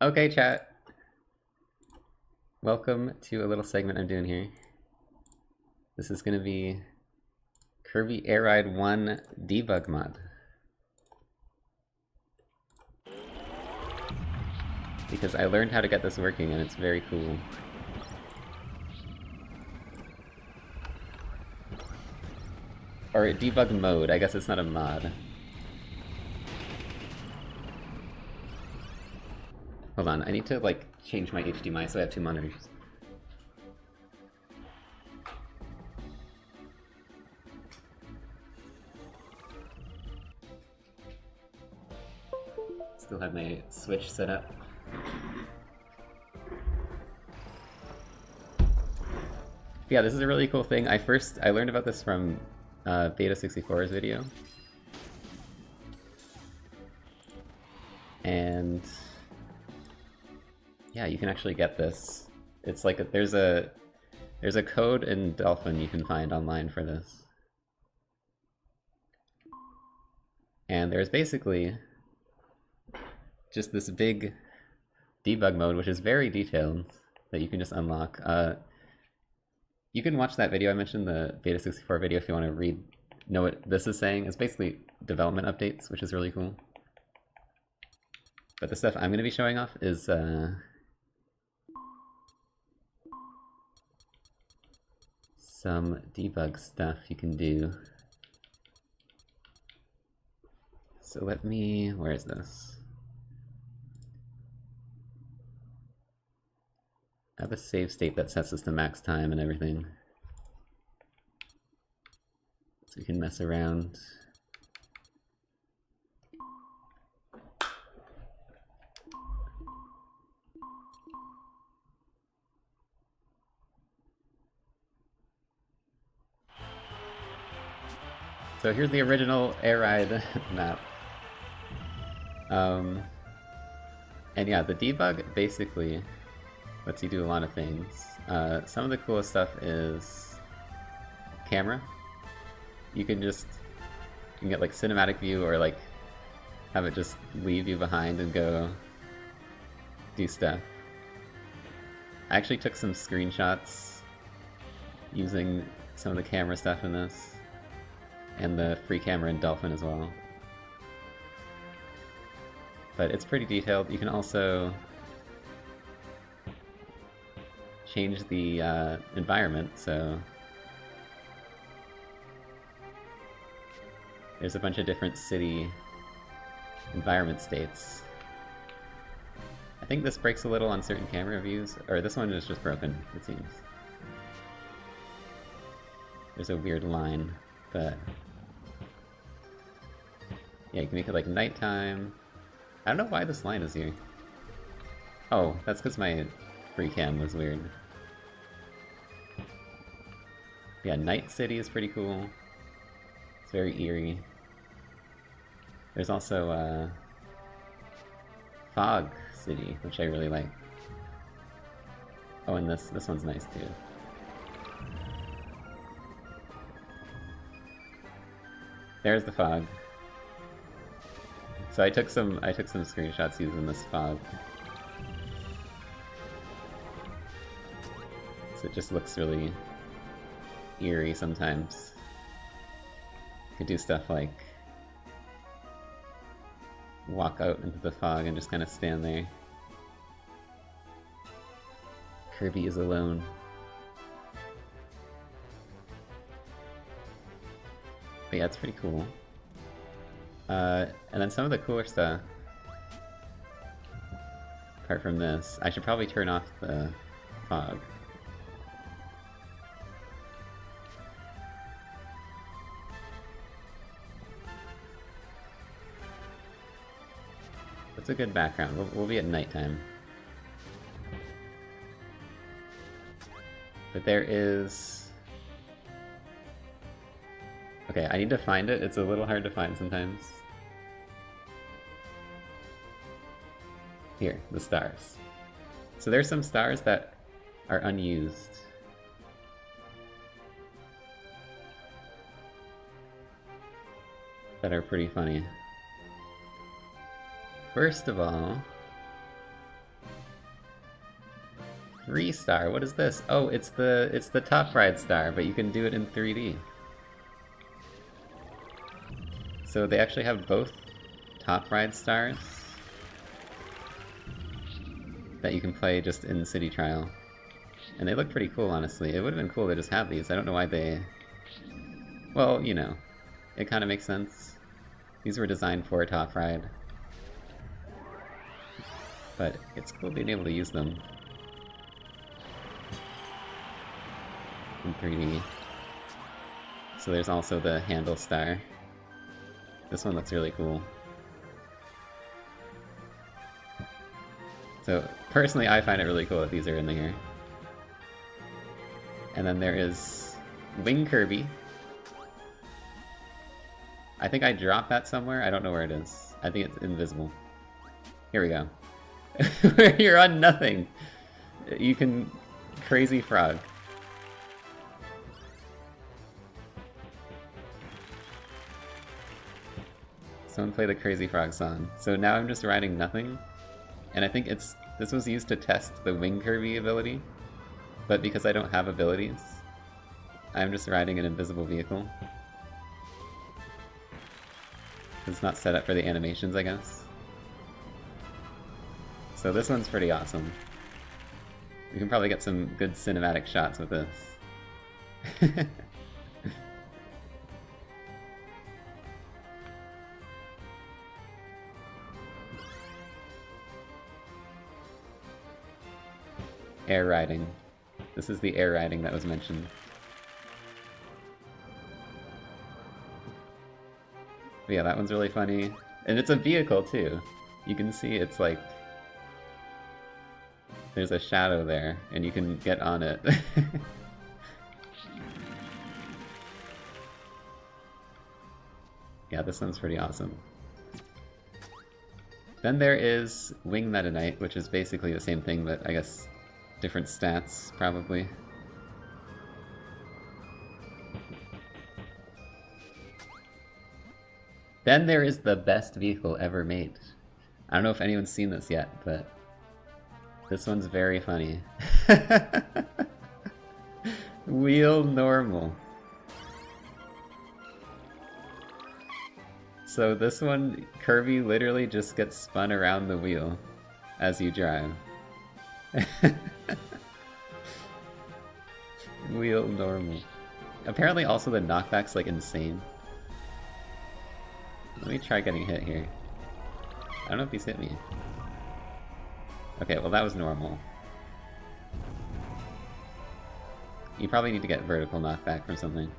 Okay, chat. Welcome to a little segment I'm doing here. This is going to be Kirby Air Ride 1 debug mod. Because I learned how to get this working and it's very cool. Or debug mode, I guess it's not a mod. Hold on, I need to like change my HDMI so I have two monitors. Still have my Switch set up. Yeah, this is a really cool thing. I learned about this from Beta 64's video. And yeah, you can actually get this. It's like there's a code in Dolphin you can find online for this. And there's basically just this big debug mode, which is very detailed, that you can just unlock. You can watch that video I mentioned, the Beta 64 video, if you want to know what this is saying. It's basically development updates, which is really cool. But the stuff I'm going to be showing off is some debug stuff you can do. So where is this? I have a save state that sets us to max time and everything. So we can mess around. So here's the original Air Ride map. And yeah, the debug basically lets you do a lot of things. Some of the coolest stuff is camera. You can get like cinematic view or like have it just leave you behind and go do stuff. I actually took some screenshots using some of the camera stuff in this, and the free camera in Dolphin as well. But it's pretty detailed. You can also change the environment, so there's a bunch of different city environment states. I think this breaks a little on certain camera views, or this one is just broken, it seems. There's a weird line, but yeah, you can make it like nighttime. I don't know why this line is here. Oh, that's because my free cam was weird. Yeah, Night City is pretty cool. It's very eerie. There's also Fog City, which I really like. Oh, and this one's nice too. There's the fog. So I took some screenshots using this fog. So it just looks really eerie sometimes. You could do stuff like walk out into the fog and just kind of stand there. Kirby is alone. But yeah, it's pretty cool. And then some of the cooler stuff, apart from this, I should probably turn off the fog. It's a good background. We'll be at nighttime. But there is... Okay, I need to find it. It's a little hard to find sometimes. Here, the stars. So there's some stars that are unused. That are pretty funny. First of all, Free star, what is this? Oh, it's the top ride star, but you can do it in 3D. So they actually have both top ride stars that you can play just in City Trial. And they look pretty cool, honestly. It would have been cool to just have these. I don't know why they... Well, you know, it kind of makes sense. These were designed for a top ride. But it's cool being able to use them in 3D. So there's also the handle star. This one looks really cool. So, personally, I find it really cool that these are in here. And then there is Wing Kirby. I think I dropped that somewhere. I don't know where it is. I think it's invisible. Here we go. You're on nothing. You can... Crazy Frog. Someone play the Crazy Frog song. So now I'm just riding nothing. And I think this was used to test the Wing Kirby ability. But because I don't have abilities, I'm just riding an invisible vehicle. It's not set up for the animations, I guess. So this one's pretty awesome. You can probably get some good cinematic shots with this. Air riding. This is the air riding that was mentioned. But yeah, that one's really funny. And it's a vehicle, too. You can see it's like... There's a shadow there, and you can get on it. Yeah, this one's pretty awesome. Then there is Wing Meta Knight, which is basically the same thing, but I guess different stats, probably. Then there is the best vehicle ever made. I don't know if anyone's seen this yet, but this one's very funny. Wheel normal. So this one, Kirby literally just gets spun around the wheel as you drive. Wheel normal. Apparently also the knockback's like insane. Let me try getting hit here. I don't know if he's hit me. Okay, well that was normal. You probably need to get vertical knockback from something.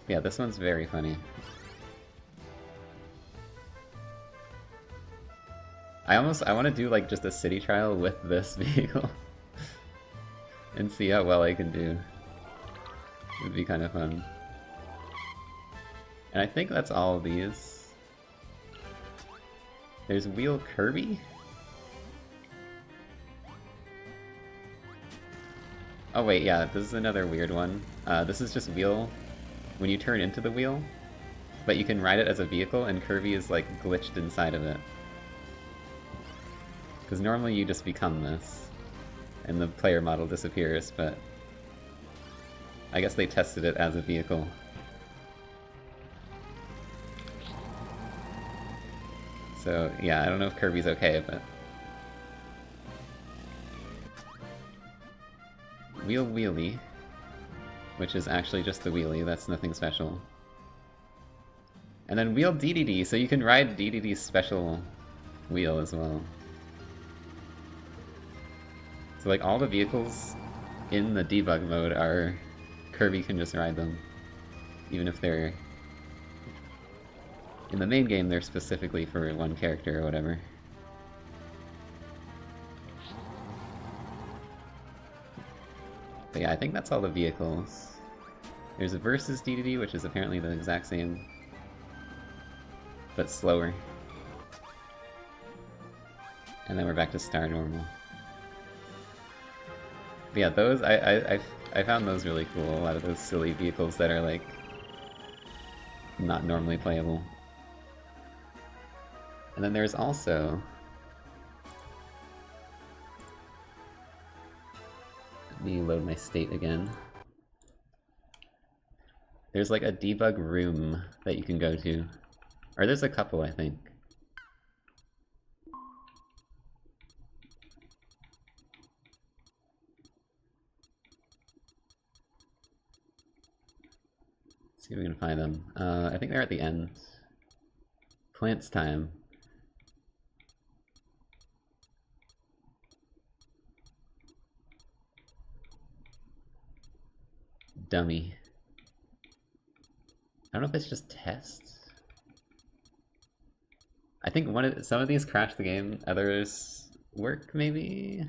Yeah, this one's very funny. I want to do like just a city trial with this vehicle. And see how well I can do. It would be kind of fun. And I think that's all of these. There's Wheel Kirby? Oh wait, yeah, this is another weird one. This is just wheel when you turn into the wheel, but you can ride it as a vehicle and Kirby is like glitched inside of it. Because normally you just become this, and the player model disappears, but I guess they tested it as a vehicle. So yeah, I don't know if Kirby's okay, but... Wheel Wheelie, which is actually just the wheelie, that's nothing special. And then Wheel DDD, so you can ride DDD's special wheel as well. So like all the vehicles in the debug mode are... Kirby can just ride them. Even if they're... In the main game, they're specifically for one character or whatever. But yeah, I think that's all the vehicles. There's a Versus DDD, which is apparently the exact same, but slower. And then we're back to Star Normal. But yeah, those, I found those really cool, a lot of those silly vehicles that are like, not normally playable. And then there's also me load my state again. There's like a debug room that you can go to. Or there's a couple, I think. Let's see if we can find them. I think they're at the end. Plants time. Dummy. I don't know if it's just tests. I think some of these crash the game, others work maybe?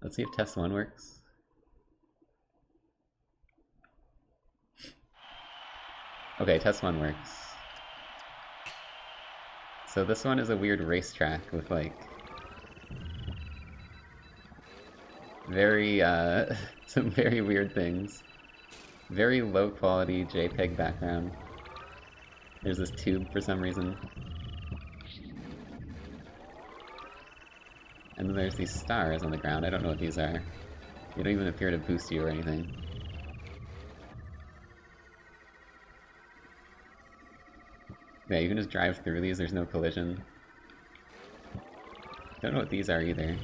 Let's see if test 1 works. Okay, test 1 works. So this one is a weird racetrack with like very some very weird things. Very low quality JPEG background. There's this tube for some reason. And then there's these stars on the ground. I don't know what these are. They don't even appear to boost you or anything. Yeah, you can just drive through these, there's no collision. Don't know what these are either.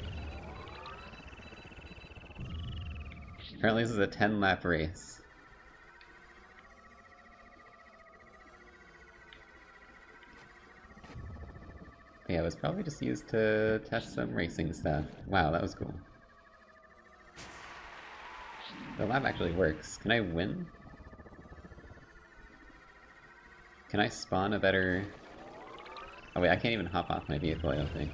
Apparently this is a 10-lap race. Yeah, it was probably just used to test some racing stuff. Wow, that was cool. The lab actually works. Can I win? Can I spawn a better... Oh wait, I can't even hop off my vehicle, I don't think.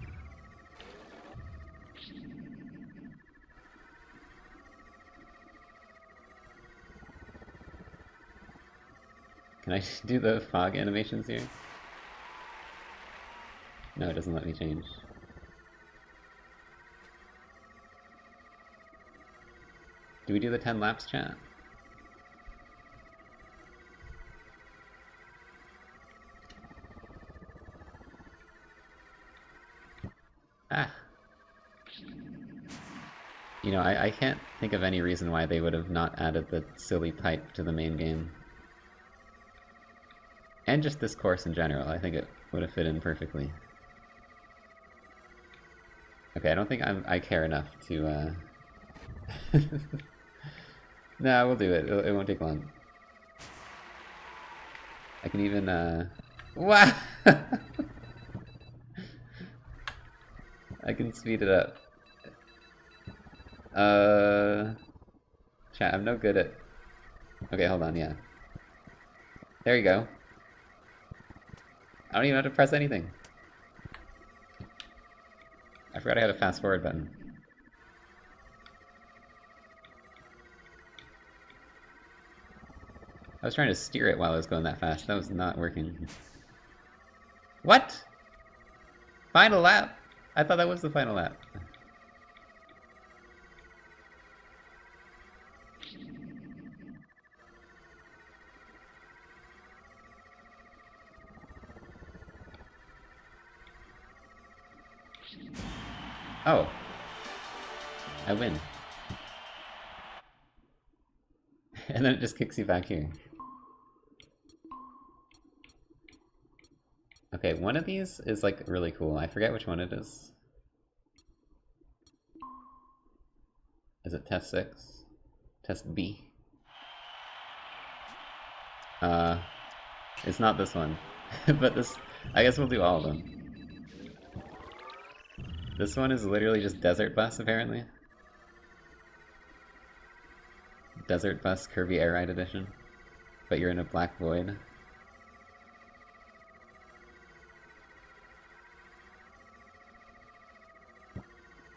Can I do the fog animations here? No, it doesn't let me change. Do we do the 10 laps, chat? Ah. You know, I can't think of any reason why they would have not added the silly pipe to the main game. And just this course in general, I think it would have fit in perfectly. Okay, I don't think I care enough to, Nah, we'll do it. It won't take long. I can even, Wow! I can speed it up. Chat, I'm no good at... Okay, hold on, yeah. There you go. I don't even have to press anything. I forgot I had a fast forward button. I was trying to steer it while I was going that fast. That was not working. What? Final lap? I thought that was the final lap. Oh. I win. And then it just kicks you back here. Okay, one of these is like really cool. I forget which one it is. Is it test 6? Test B? It's not this one. But this, I guess we'll do all of them. This one is literally just Desert Bus, apparently. Desert Bus Kirby Air Ride Edition. But you're in a black void.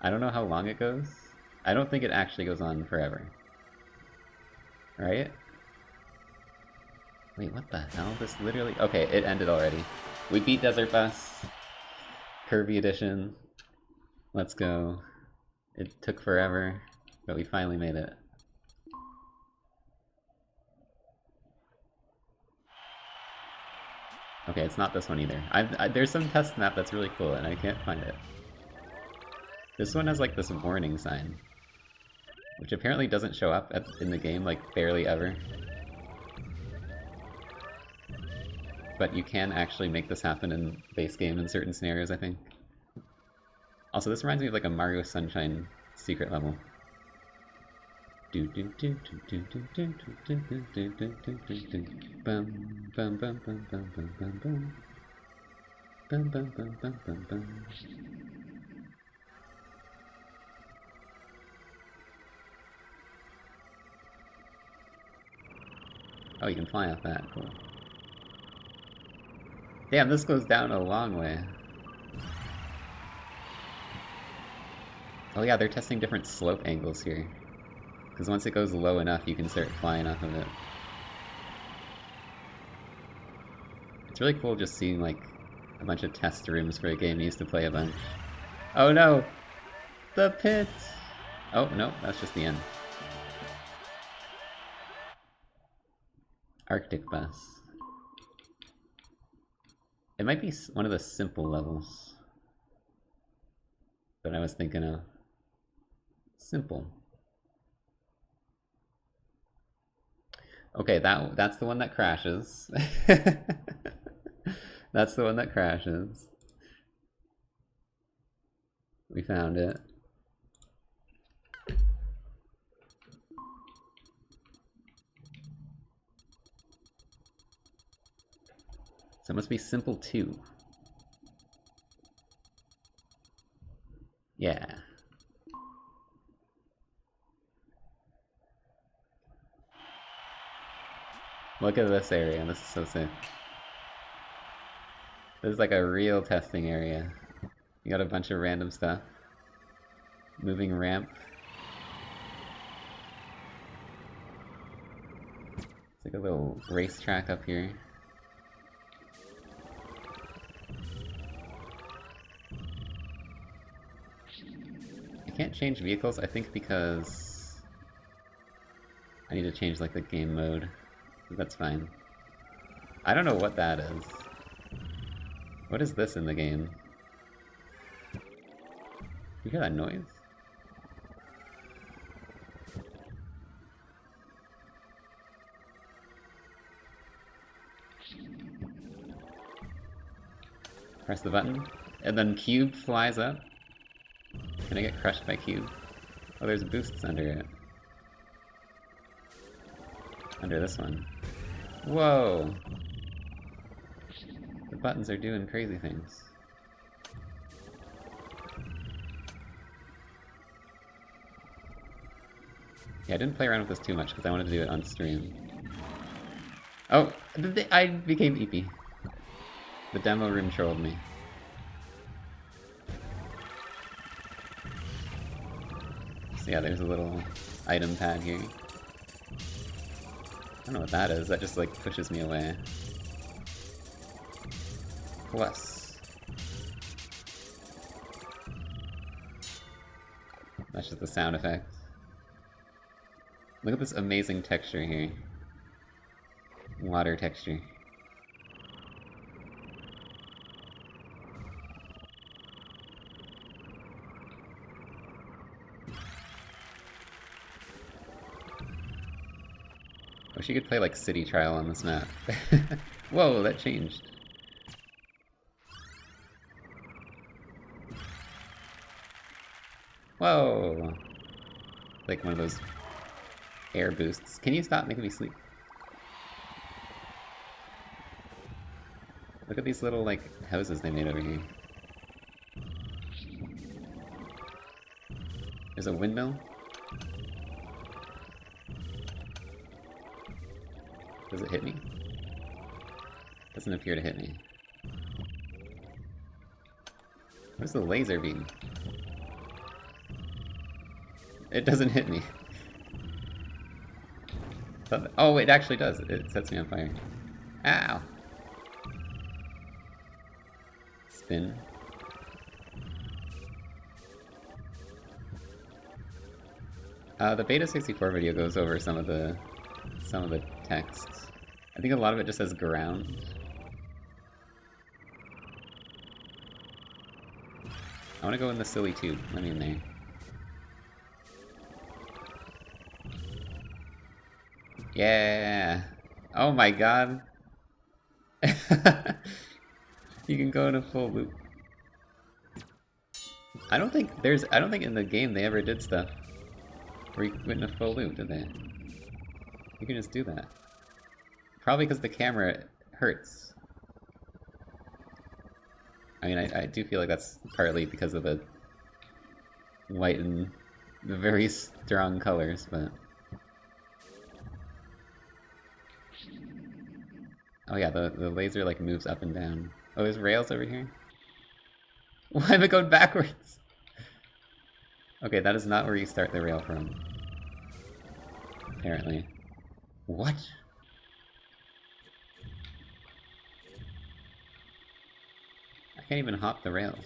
I don't know how long it goes. I don't think it actually goes on forever. Right? Wait, what the hell? This literally... Okay, it ended already. We beat Desert Bus. Kirby Edition. Let's go. It took forever, but we finally made it. Okay, it's not this one either. There's some test map that's really cool, and I can't find it. This one has like this warning sign. which apparently doesn't show up in the game, like, barely ever. But you can actually make this happen in base game in certain scenarios, I think. Also, this reminds me of like a Mario Sunshine secret level. Oh, you can fly off that, cool. Damn, this goes down a long way. Oh yeah, they're testing different slope angles here. Because once it goes low enough, you can start flying off of it. It's really cool just seeing, like, a bunch of test rooms for a game you used to play a bunch. Oh no! The pit! Oh, no, that's just the end. Arctic Bus. It might be one of the simple levels that I was thinking of. Simple. Okay, that's the one that crashes. That's the one that crashes. We found it. So it must be simple 2. Yeah. Look at this area, this is so sick. This is like a real testing area. You got a bunch of random stuff. Moving ramp. It's like a little racetrack up here. I can't change vehicles, I think because I need to change like the game mode. That's fine. I don't know what that is. What is this in the game? You hear that noise? Press the button, and then Cube flies up. Can I get crushed by Cube? Oh, there's boosts under it. Under this one. Whoa! The buttons are doing crazy things. Yeah, I didn't play around with this too much because I wanted to do it on stream. Oh! I became EP. The demo room trolled me. So yeah, there's a little item pad here. I don't know what that is, that just like pushes me away. Plus. That's just the sound effect. Look at this amazing texture here. Water texture. Wish you could play like City Trial on this map. Whoa, that changed. Whoa! Like one of those air boosts. Can you stop making me sleep? Look at these little like houses they made over here. There's a windmill. Does it hit me? Doesn't appear to hit me. Where's the laser beam? It doesn't hit me. Oh, it actually does. It sets me on fire. Ow! Spin. The Beta 64 video goes over some of the texts. I think a lot of it just says ground. I want to go in the silly tube. Let me in there. Yeah! Oh my god! You can go in a full loop. I don't think in the game they ever did stuff where you went in a full loop, did they? You can just do that. Probably because the camera hurts. I mean, I do feel like that's partly because of the white and the very strong colors, but... Oh yeah, the laser like moves up and down. Oh, there's rails over here? Why am I going backwards? Okay, that is not where you start the rail from. Apparently. What? I can't even hop the rails.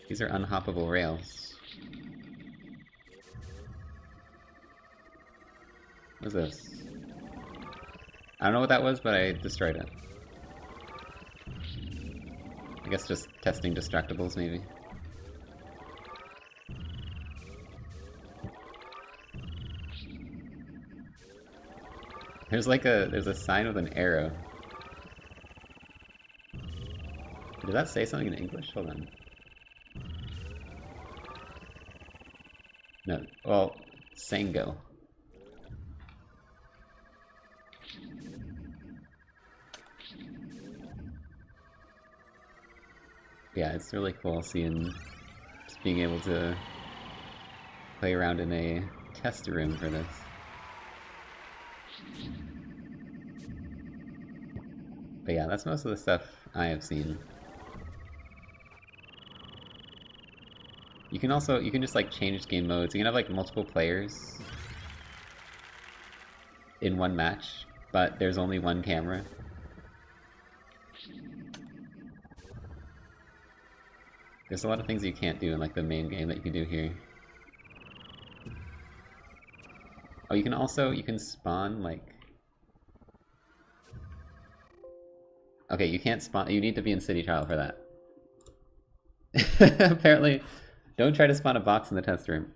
These are unhoppable rails. What is this? I don't know what that was, but I destroyed it. I guess just testing destructibles, maybe. There's a sign with an arrow. Did that say something in English? Hold on. No, well, Sango. Yeah, it's really cool seeing, just being able to play around in a test room for this. But yeah, that's most of the stuff I have seen. You can just like change game modes. You can have like multiple players in one match, but there's only one camera. There's a lot of things you can't do in like the main game that you can do here. Oh, you can spawn like... Okay, you can't spawn, you need to be in City Trial for that. Apparently, don't try to spawn a box in the test room.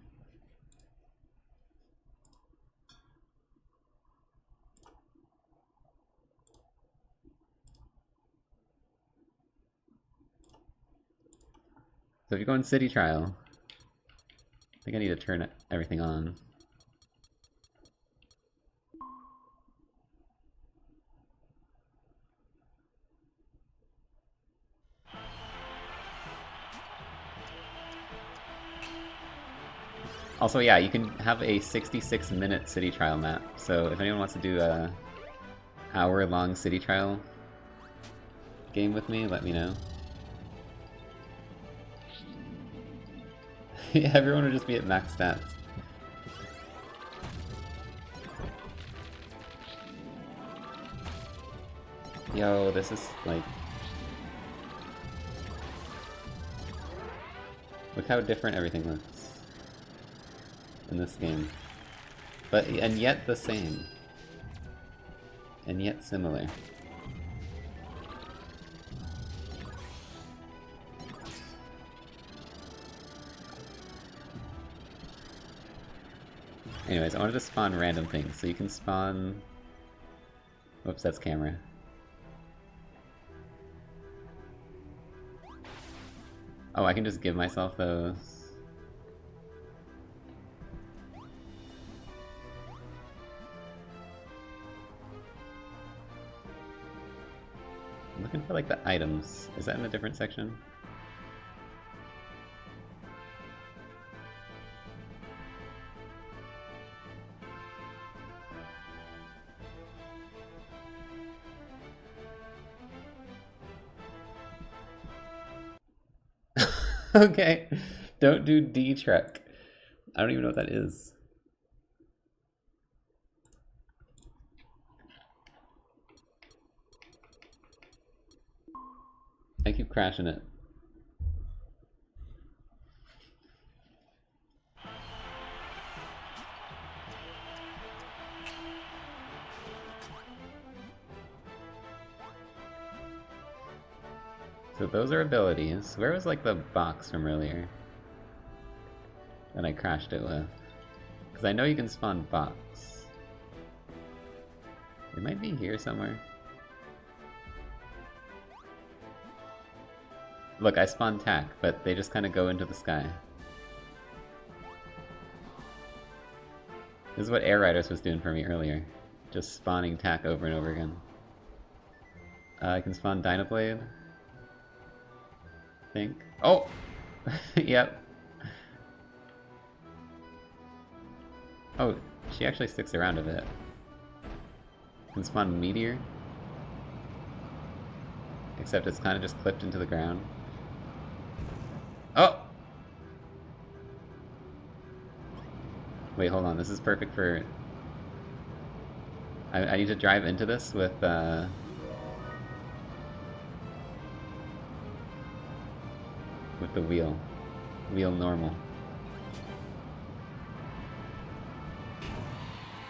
So if you go in City Trial, I think I need to turn everything on. Also, yeah, you can have a 66-minute City Trial map, so if anyone wants to do a hour-long City Trial game with me, let me know. Yeah, everyone would just be at max stats. Yo, this is like... Look how different everything looks in this game. And yet the same. And yet similar. Anyways, I wanted to spawn random things, so you can spawn... Whoops, that's camera. Oh, I can just give myself those. I'm looking for like the items. Is that in a different section? Okay, don't do D truck. I don't even know what that is. I keep crashing it. So those are abilities. Where was like the box from earlier that I crashed it with? Because I know you can spawn bots. They might be here somewhere. Look, I spawned tack, but they just kind of go into the sky. This is what Air Riders was doing for me earlier. Just spawning tack over and over again. I can spawn Dynablade. I think. Oh! Yep. Oh, she actually sticks around a bit. Can spawn Meteor. Except it's kind of just clipped into the ground. Oh! Wait, hold on. This is perfect for... I need to drive into this with, with the wheel. Wheel normal.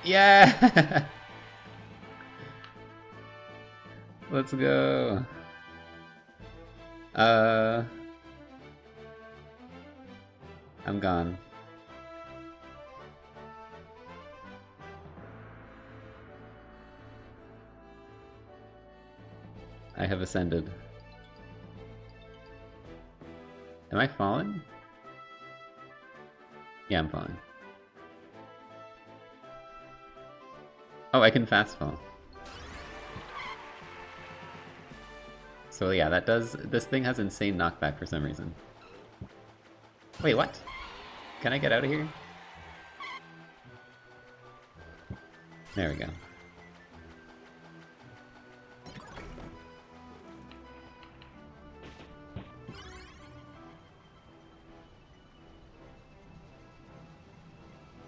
Yeah! Let's go. I'm gone. I have ascended. Am I falling? Yeah, I'm falling. Oh, I can fast fall. So yeah, that does... This thing has insane knockback for some reason. Wait, what? Can I get out of here? There we go.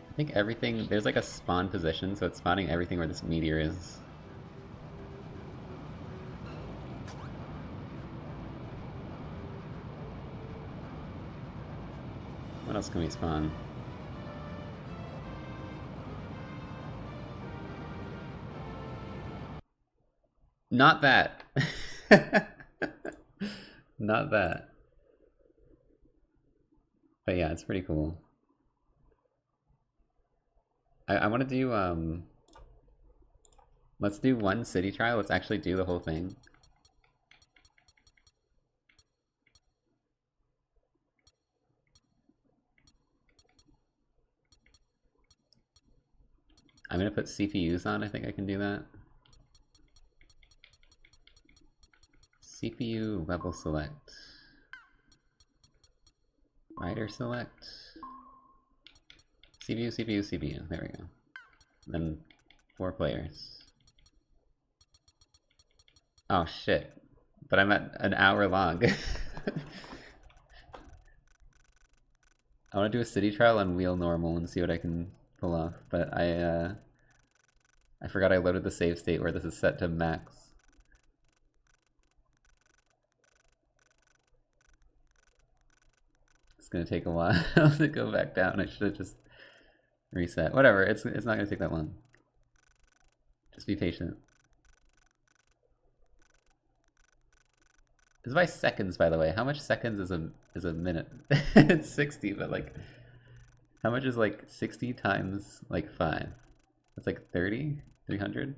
I think everything... There's like a spawn position, so it's spawning everything where this meteor is. What else can we spawn? Not that! Not that. But yeah, it's pretty cool. I want to do, let's do one city trial. Let's actually do the whole thing. I'm gonna put CPUs on. I think I can do that. CPU level select. Rider select. CPU, CPU, CPU. There we go. Then 4 players. Oh shit. But I'm at an hour long. I want to do a city trial on wheel normal and see what I can pull off. But I forgot I loaded the save state where this is set to max. It's gonna take a while to go back down. I should have just reset. Whatever, it's not gonna take that long. Just be patient. It's by seconds, by the way. How much seconds is a minute? It's 60, but like, how much is like 60 times like 5? That's like 30? 300?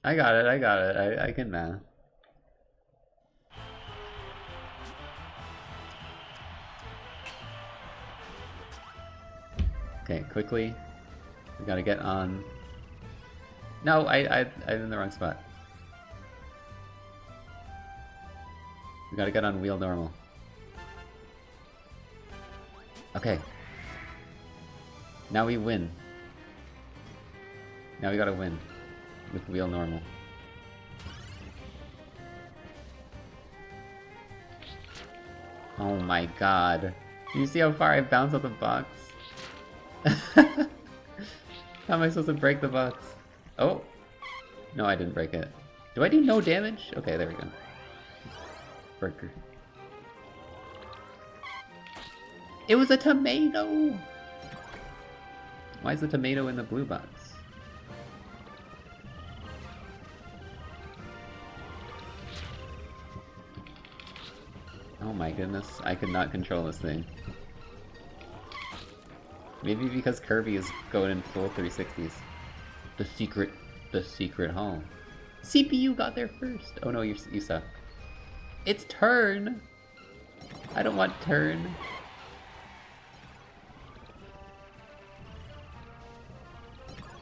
I got it, I got it. I can math. Okay, quickly. We gotta get on... No, I'm in the wrong spot. We gotta get on wheel normal. Okay. Now we win. Now we gotta win. With wheel normal. Oh my god. Do you see how far I bounce off the box? How am I supposed to break the box? Oh! No, I didn't break it. Do I do no damage? Okay, there we go. Breaker. It was a tomato! Why is the tomato in the blue box? Oh my goodness, I could not control this thing. Maybe because Kirby is going in full 360s. The secret hall. CPU got there first! Oh no, you suck. It's turn! I don't want turn.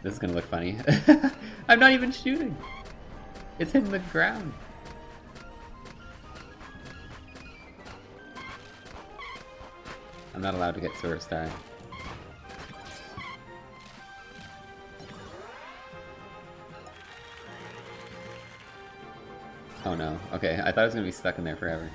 This is gonna look funny. I'm not even shooting! It's hitting the ground. I'm not allowed to get Sword of Star. Oh no. Okay, I thought I was gonna be stuck in there forever.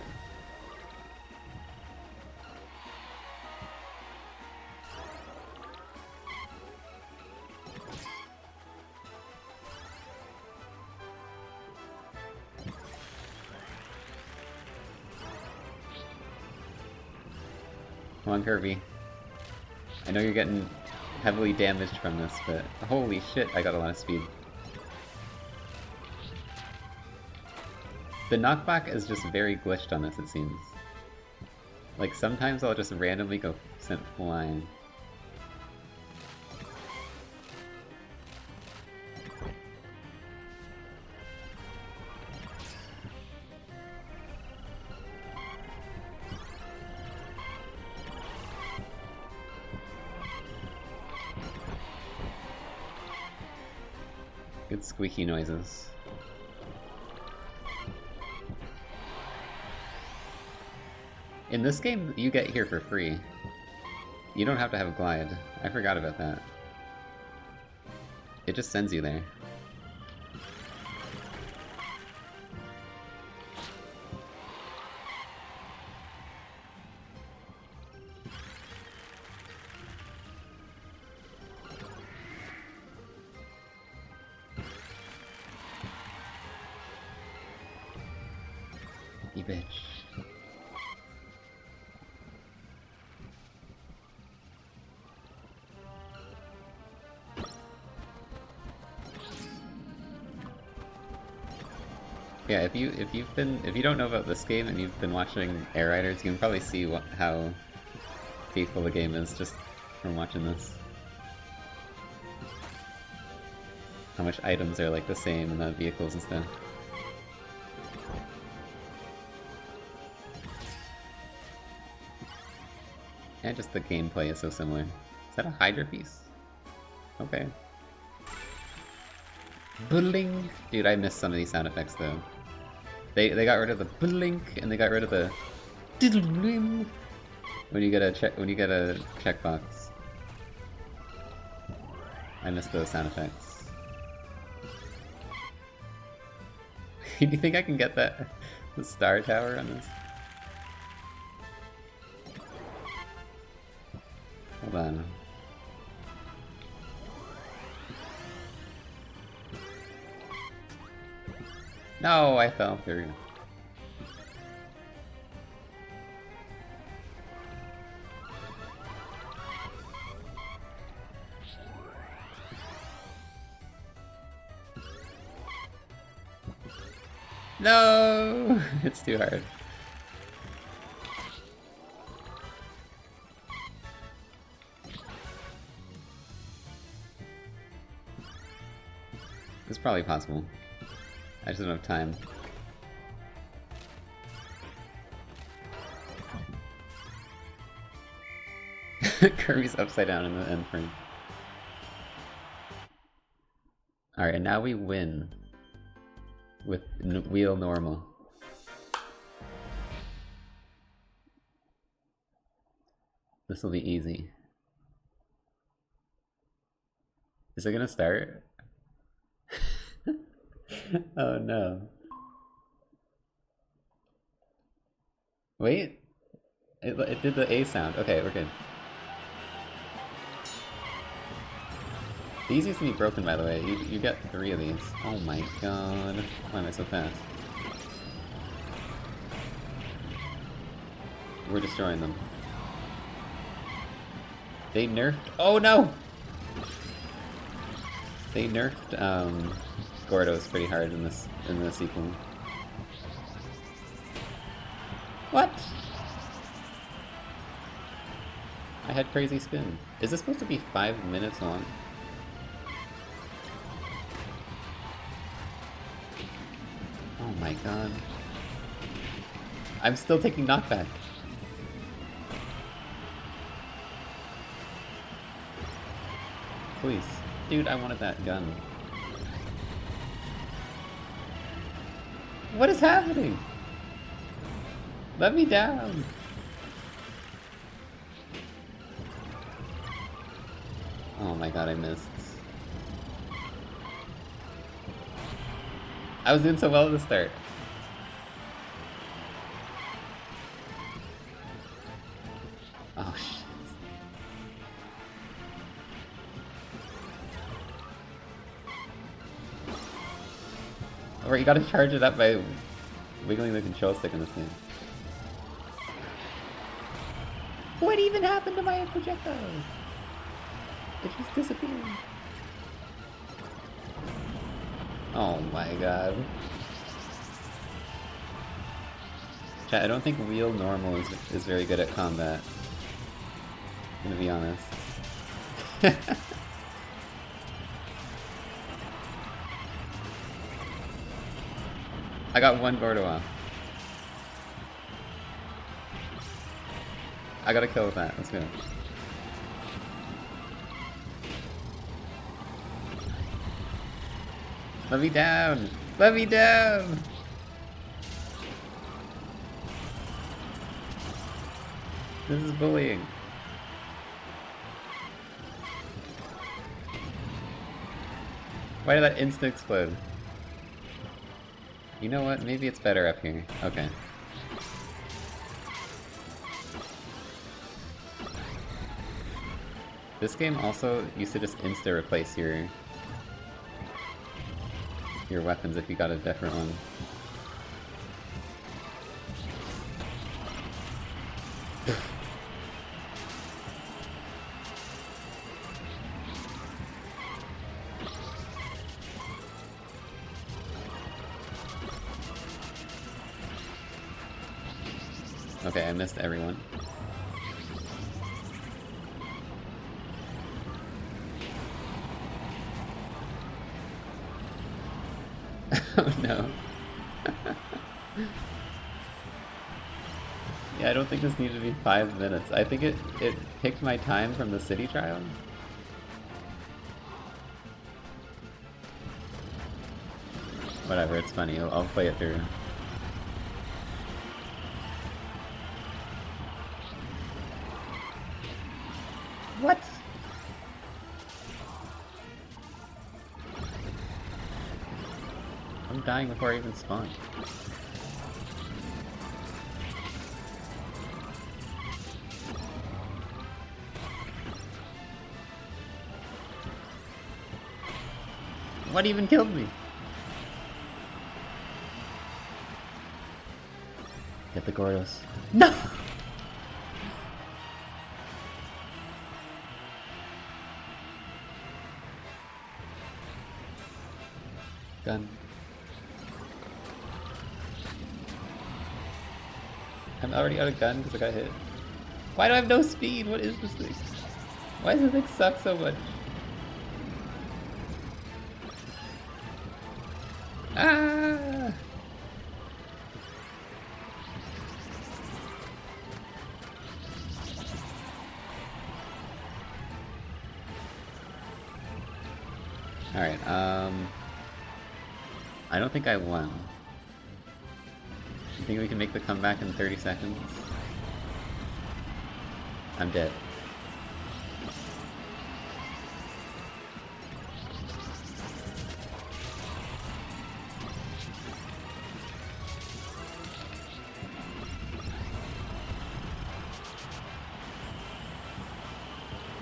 Come on, Kirby. I know you're getting heavily damaged from this, but holy shit, I got a lot of speed. The knockback is just very glitched on this, it seems. Like, sometimes I'll just randomly go sent flying. Good squeaky noises. In this game, you get here for free. You don't have to have a glide. I forgot about that. It just sends you there. You bitch. Yeah, if you don't know about this game and you've been watching Air Riders, you can probably see how faithful the game is just from watching this. How much items are like the same in the vehicles and stuff. And just the gameplay is so similar. Is that a Hydra piece? Okay. Blink! Dude, I missed some of these sound effects though. They got rid of the blink and they got rid of the when you get a checkbox. I missed those sound effects. Do you think I can get the star tower on this? Hold on. No, I fell through. No! It's too hard. It's probably possible. I just don't have time. Kirby's upside down in the end frame. Alright, and now we win. With wheel normal. This will be easy. Is it gonna start? Oh no. Wait. It did the A sound. Okay, we're good. These used to be broken, by the way. You get 3 of these. Oh my god. Why am I so fast? We're destroying them. They nerfed... Oh no! They nerfed, Gordos pretty hard in the sequel. What? I had crazy spin. Is this supposed to be 5 minutes long? Oh my god. I'm still taking knockback. Please. Dude, I wanted that gun. What is happening? Let me down. Oh my god, I missed. I was doing so well at the start. Oh shit. Alright, you gotta charge it up by wiggling the control stick in this game. What even happened to my projectile? It just disappeared. Oh my god. Chat, I don't think real normal is very good at combat. I'm gonna be honest. I got one Gordo off. I got a kill with that, let's go. Let me down! Let me down! This is bullying. Why did that instant explode? You know what? Maybe it's better up here. Okay. This game also used to just insta-replace your weapons if you got a different one. Okay, I missed everyone. Oh no. Yeah, I don't think this needed to be 5 minutes. I think it picked my time from the city trial. Whatever, it's funny. I'll play it through. What? I'm dying before I even spawn. What even killed me? Get the Gordos. No! Gun. I'm already out of gun because I got hit. Why do I have no speed? What is this thing? Why does this thing suck so much? Ah! Alright, I don't think I won. You think we can make the comeback in 30 seconds? I'm dead.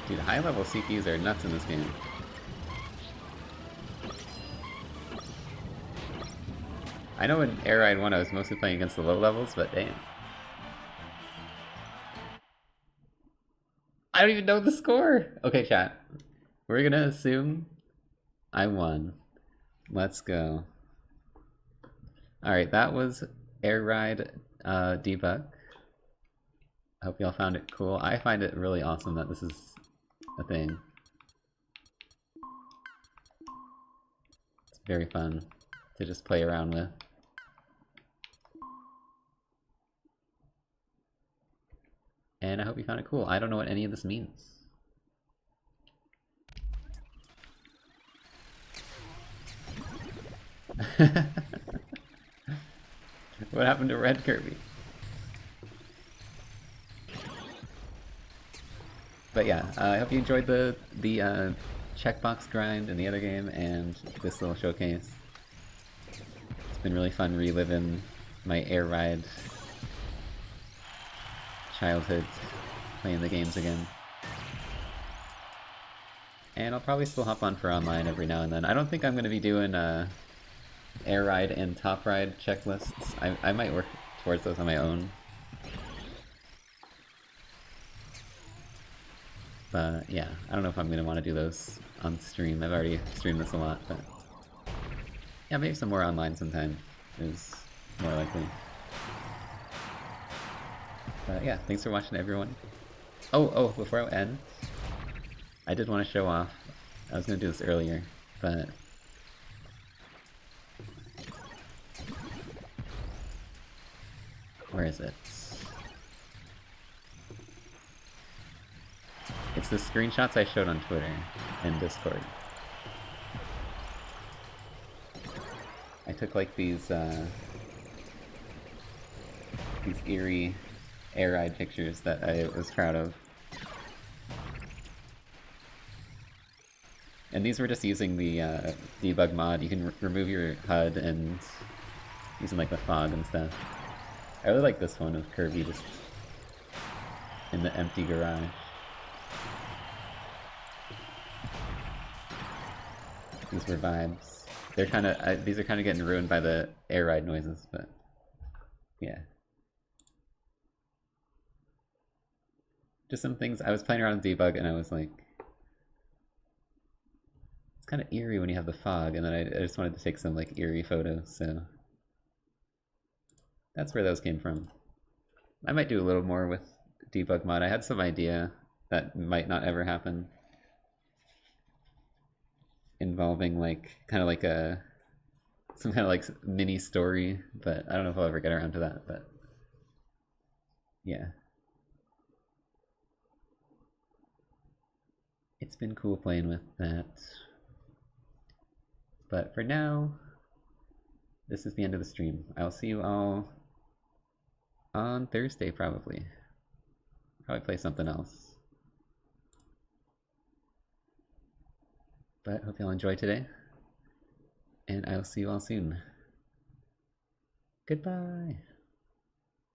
Dude, high-level CPUs are nuts in this game. I know in Air Ride 1 I was mostly playing against the low levels, but damn. I don't even know the score! Okay, chat. We're gonna assume I won. Let's go. Alright, that was Air Ride Debug. hope y'all found it cool. I find it really awesome that this is a thing. It's very fun to just play around with. And I hope you found it cool. I don't know what any of this means. What happened to Red Kirby? But yeah, I hope you enjoyed the checkbox grind in the other game and this little showcase. It's been really fun reliving my air ride childhood playing the games again. And I'll probably still hop on for online every now and then. I don't think I'm going to be doing air ride and top ride checklists. I might work towards those on my own. But yeah, I don't know if I'm going to want to do those on stream. I've already streamed this a lot, but yeah, maybe some more online sometime is more likely. But yeah, thanks for watching, everyone. Oh, before I end, I did want to show off. I was going to do this earlier, but where is it? It's the screenshots I showed on Twitter and Discord. I took like these eerie air ride pictures that I was proud of. And these were just using the Debug mod. You can remove your HUD and using like the fog and stuff. I really like this one of Kirby just in the empty garage. These were vibes. They're kind of these are kind of getting ruined by the air ride noises, but yeah. Just some things. I was playing around with Debug and I was like, it's kind of eerie when you have the fog, and then I just wanted to take some like eerie photos, so that's where those came from. I might do a little more with Debug mod. I had some idea that might not ever happen, involving like kind of like some kind of like mini story, but I don't know if I'll ever get around to that. But yeah, it's been cool playing with that. But for now, this is the end of the stream. I'll see you all on Thursday, probably. Probably play something else. But hope y'all enjoy today, and I will see you all soon. Goodbye.